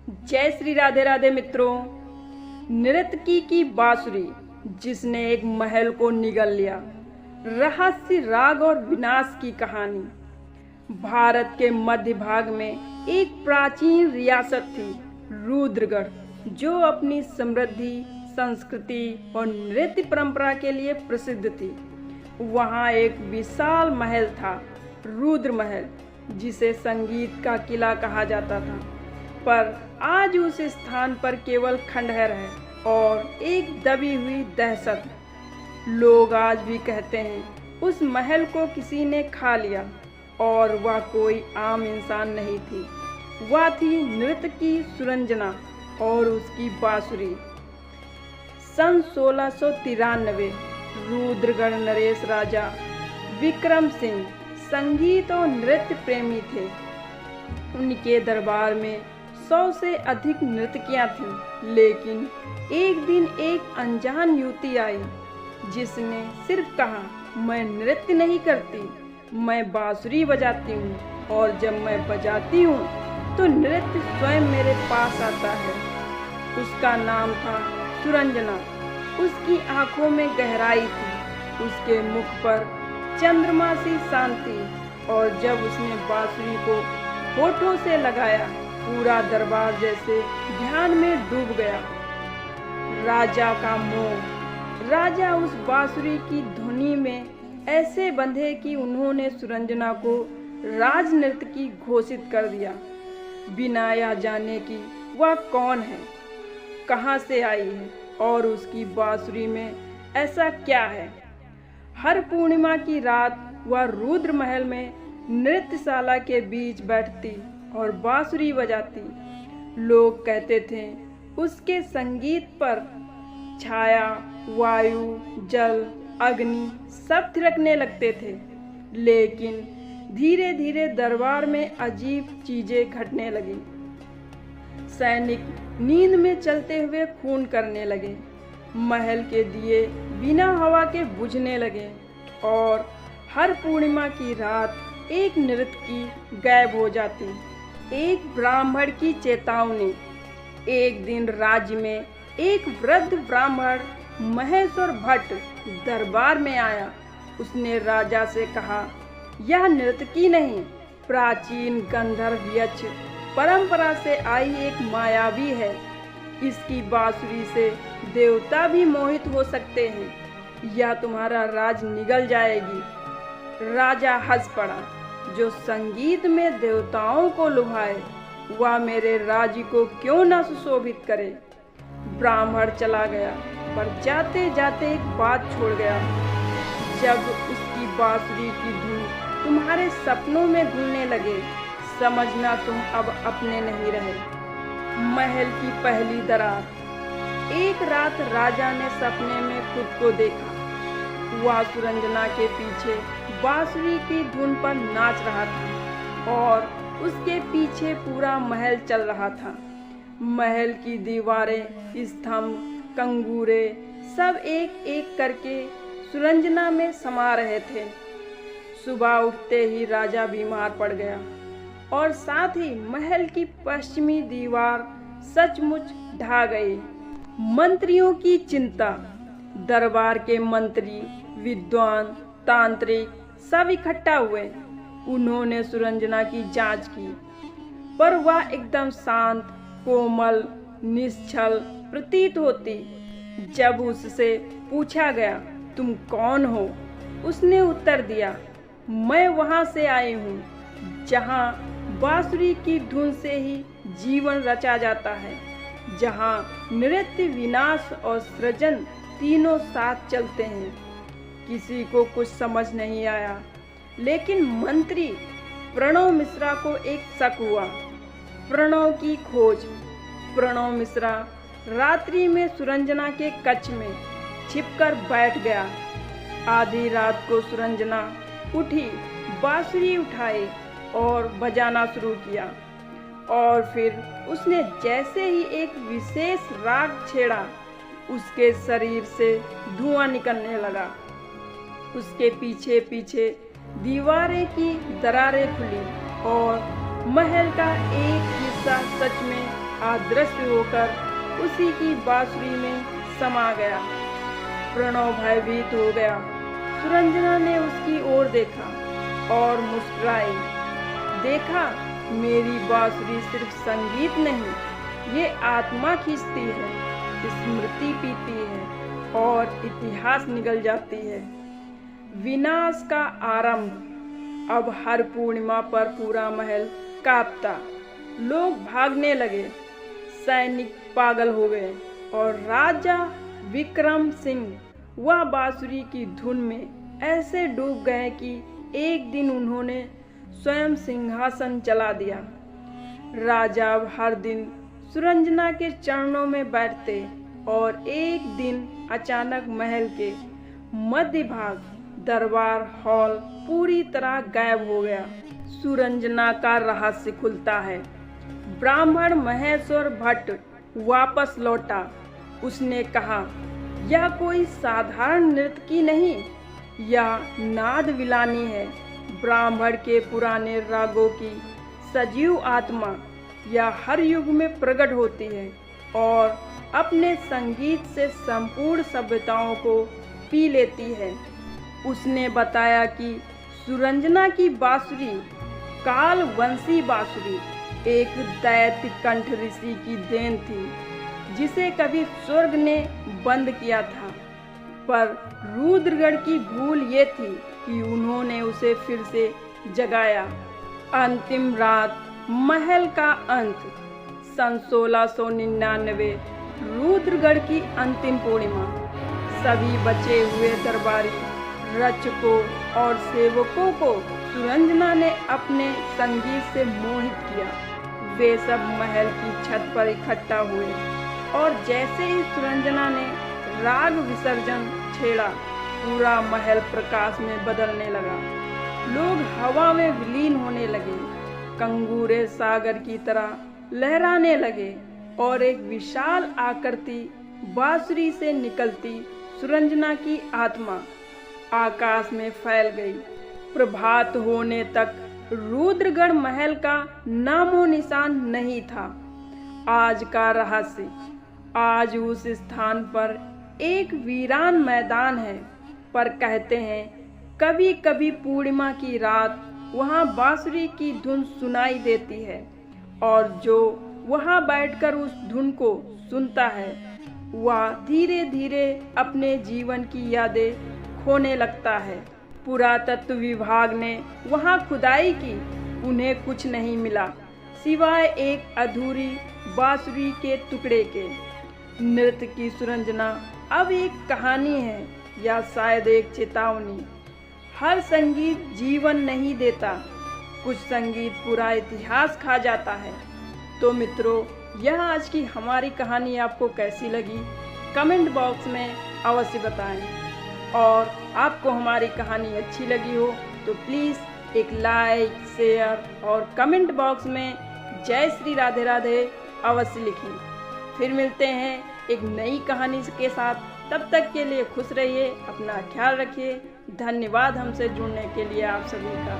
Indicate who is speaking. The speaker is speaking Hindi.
Speaker 1: जय श्री राधे राधे मित्रों। नर्तकी की बांसुरी जिसने एक महल को निगल लिया, रहस्य, राग और विनाश की कहानी। भारत के मध्य भाग में एक प्राचीन रियासत थी, रुद्रगढ़, जो अपनी समृद्धि, संस्कृति और नृत्य परंपरा के लिए प्रसिद्ध थी। वहाँ एक विशाल महल था, रुद्र महल, जिसे संगीत का किला कहा जाता था। पर आज उस स्थान पर केवल खंडहर है और एक दबी हुई दहशत। लोग आज भी कहते हैं उस महल को किसी ने खा लिया, और वह कोई आम इंसान नहीं थी। वह थी नर्तकी सुरंजना और उसकी बांसुरी। सन 1693 रुद्रगढ़ नरेश राजा विक्रम सिंह संगीत और नृत्य प्रेमी थे। उनके दरबार में 100 से अधिक नर्तकियां थीं, लेकिन एक दिन एक अनजान युवती आई जिसने सिर्फ कहा, मैं नृत्य नहीं करती, मैं बांसुरी बजाती हूँ, और जब मैं बजाती हूँ तो नृत्य स्वयं मेरे पास आता है। उसका नाम था सुरंजना। उसकी आंखों में गहराई थी, उसके मुख पर चंद्रमा सी शांति, और जब उसने बांसुरी को होठों से लगाया, पूरा दरबार जैसे ध्यान में डूब गया। राजा का मोह। राजा उस बांसुरी की धुनी में ऐसे बंधे कि उन्होंने सुरंजना को राज नर्तकी घोषित कर दिया, बिना यह जाने कि वह कौन है, कहाँ से आई है और उसकी बांसुरी में ऐसा क्या है। हर पूर्णिमा की रात वह रुद्र महल में नृत्यशाला के बीच बैठती और बांसुरी बजाती। लोग कहते थे उसके संगीत पर छाया, वायु, जल, अग्नि सब थिरकने लगते थे। लेकिन धीरे धीरे दरबार में अजीब चीजें घटने लगी। सैनिक नींद में चलते हुए खून करने लगे, महल के दिए बिना हवा के बुझने लगे, और हर पूर्णिमा की रात एक नर्तकी गायब हो जाती। एक ब्राह्मण की चेतावनी। एक दिन राज्य में एक वृद्ध ब्राह्मण महेश्वर भट्ट दरबार में आया। उसने राजा से कहा, यह नर्तकी नहीं, प्राचीन गंधर्व यक्ष परंपरा से आई एक मायावी है। इसकी बांसुरी से देवता भी मोहित हो सकते हैं, या तुम्हारा राज निगल जाएगी। राजा हंस पड़ा। जो संगीत में देवताओं को लुभाए, वह मेरे राज्य को क्यों न सुशोभित करे। ब्राह्मण चला गया, पर जाते जाते एक बात छोड़ गया, जब उसकी बांसुरी की धुन तुम्हारे सपनों में घुलने लगे, समझना तुम अब अपने नहीं रहे। महल की पहली दरार। एक रात राजा ने सपने में खुद को देखा। वह सुरंजना के पीछे बांसुरी की धुन पर नाच रहा था, और उसके पीछे पूरा महल चल रहा था। महल की दीवारें, स्तंभ, कंगूरे सब एक एक करके सुरंजना में समा रहे थे। सुबह उठते ही राजा बीमार पड़ गया, और साथ ही महल की पश्चिमी दीवार सचमुच ढह गई। मंत्रियों की चिंता। दरबार के मंत्री, विद्वान, तांत्रिक सब इकट्ठा हुए। उन्होंने सुरंजना की जांच की, पर वह एकदम शांत, कोमल, निश्चल प्रतीत होती। जब उससे पूछा गया, तुम कौन हो, उसने उत्तर दिया, मैं वहां से आई हूँ जहां बांसुरी की धुन से ही जीवन रचा जाता है, जहां नृत्य, विनाश और सृजन तीनों साथ चलते हैं। किसी को कुछ समझ नहीं आया, लेकिन मंत्री प्रणव मिश्रा को एक शक हुआ। प्रणव की खोज। प्रणव मिश्रा रात्रि में सुरंजना के कक्ष में छिपकर बैठ गया। आधी रात को सुरंजना उठी, बांसुरी उठाई और बजाना शुरू किया, और फिर उसने जैसे ही एक विशेष राग छेड़ा, उसके शरीर से धुआं निकलने लगा। उसके पीछे पीछे दीवारें की दरारें खुली, और महल का एक हिस्सा सच में अदृश्य होकर उसी की बांसुरी में समा गया। प्रणव भयभीत हो गया। सुरंजना ने उसकी ओर देखा और मुस्कुराई। देखा, मेरी बांसुरी सिर्फ संगीत नहीं, ये आत्मा खींचती है, स्मृति पीती है और इतिहास निगल जाती है। विनाश का आरंभ। अब हर पूर्णिमा पर पूरा महल कांपता। लोग भागने लगे, सैनिक पागल हो गए और राजा विक्रम सिंह वह बांसुरी की धुन में ऐसे डूब गए कि एक दिन उन्होंने स्वयं सिंहासन चला दिया। राजा अब हर दिन सुरंजना के चरणों में बैठते और एक दिन अचानक महल के मध्य भाग दरबार हॉल पूरी तरह गायब हो गया। सुरंजना का रहस्य खुलता है। ब्राह्मण महेश्वर भट्ट वापस लौटा। उसने कहा, यह कोई साधारण नृत्यकी नहीं, यह नाद विलानी है, ब्राह्मण के पुराने रागों की सजीव आत्मा। यह हर युग में प्रकट होती है और अपने संगीत से संपूर्ण सभ्यताओं को पी लेती है। उसने बताया कि सुरंजना की बांसुरी कालवंशी बांसुरी एक दैत्य कंठ ऋषि की देन थी, जिसे कभी स्वर्ग ने बंद किया था। पर रुद्रगढ़ की भूल ये थी कि उन्होंने उसे फिर से जगाया। अंतिम रात, महल का अंत। सन 1699, रुद्रगढ़ की अंतिम पूर्णिमा। सभी बचे हुए दरबारी, रचकों और सेवकों को सुरंजना ने अपने संगीत से मोहित किया। वे सब महल की छत पर इकट्ठा हुए और जैसे ही सुरंजना ने राग विसर्जन छेड़ा, पूरा महल प्रकाश में बदलने लगा। लोग हवा में विलीन होने लगे, कंगूरे सागर की तरह लहराने लगे और एक विशाल आकृति बांसुरी से निकलती सुरंजना की आत्मा आकाश में फैल गई। प्रभात होने तक रुद्रगढ़ महल का नामो निशान नहीं था। आज का रहस्य। आज उस स्थान पर एक वीरान मैदान है, पर कहते हैं कभी कभी पूर्णिमा की रात वहाँ बांसुरी की धुन सुनाई देती है और जो वहाँ बैठकर उस धुन को सुनता है वह धीरे धीरे अपने जीवन की यादें खोने लगता है। पुरातत्व विभाग ने वहाँ खुदाई की, उन्हें कुछ नहीं मिला सिवाय एक अधूरी बांसुरी के टुकड़े के। नृत्य की सुरंजना अब एक कहानी है या शायद एक चेतावनी। हर संगीत जीवन नहीं देता, कुछ संगीत पूरा इतिहास खा जाता है। तो मित्रों, यह आज की हमारी कहानी आपको कैसी लगी कमेंट बॉक्स में अवश्य बताएं। और आपको हमारी कहानी अच्छी लगी हो तो प्लीज़ एक लाइक, शेयर और कमेंट बॉक्स में जय श्री राधे राधे अवश्य लिखें। फिर मिलते हैं एक नई कहानी के साथ। तब तक के लिए खुश रहिए, अपना ख्याल रखिए। धन्यवाद हमसे जुड़ने के लिए आप सभी का।